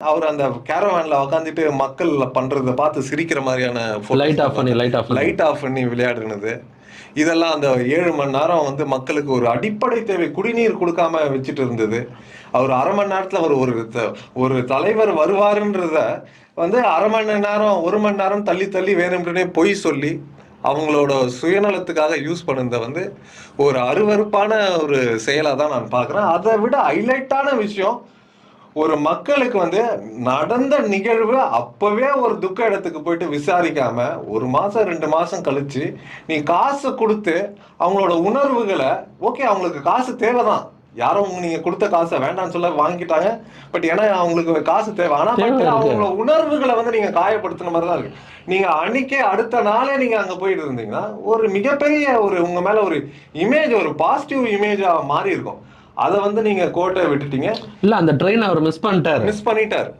அவர் அந்த கேரவான்ல உட்காந்துட்டு மக்கள் பண்றத பார்த்து சிரிக்கிற மாதிரியான லைட் ஆஃப் பண்ணி விளையாடுனது, இதெல்லாம் அந்த 7 மணி நேரம் வந்து மக்களுக்கு ஒரு அடிப்படை தேவை குடிநீர் கொடுக்காம வச்சுட்டு இருந்தது. அவர் 1/2 மணி நேரத்துல ஒரு தலைவர் வருவாருன்றத வந்து 1/2 மணி நேரம் 1 மணி நேரம் தள்ளி தள்ளி வேணும்னே பொய் சொல்லி அவங்களோட சுயநலத்துக்காக யூஸ் பண்ணத வந்து ஒரு அருவருப்பான ஒரு செயலா தான் நான் பார்க்குறேன். அதை விட ஹைலைட்டான விஷயம், ஒரு மக்களுக்கு வந்து நடந்த நிகழ்வு அப்பவே ஒரு துக்க இடத்துக்கு போயிட்டு விசாரிக்காம 1 மாசம் 2 மாசம் கழிச்சு நீ காசு கொடுத்து அவங்களோட உணர்வுகளை, ஓகே அவங்களுக்கு காசு தேவைதான், யாரும் நீங்க கொடுத்த காசை வேண்டாம்னு சொல்ல வாங்கிட்டாங்க, பட் ஏன்னா அவங்களுக்கு காசு தேவை, ஆனா அவங்களோட உணர்வுகளை வந்து நீங்க காயப்படுத்தின மாதிரி தான் இருக்கு. நீங்க அன்னைக்கே அடுத்த நாளே நீங்க அங்க போயிட்டு இருந்தீங்கன்னா ஒரு மிகப்பெரிய ஒரு உங்க மேல ஒரு இமேஜ், ஒரு பாசிட்டிவ் இமேஜா மாறி இருக்கும். அதை வந்து நீங்க கோட்டை விட்டுட்டீங்க. இல்ல அந்த ட்ரெயின் அவர் மிஸ் பண்ணிட்டாரு.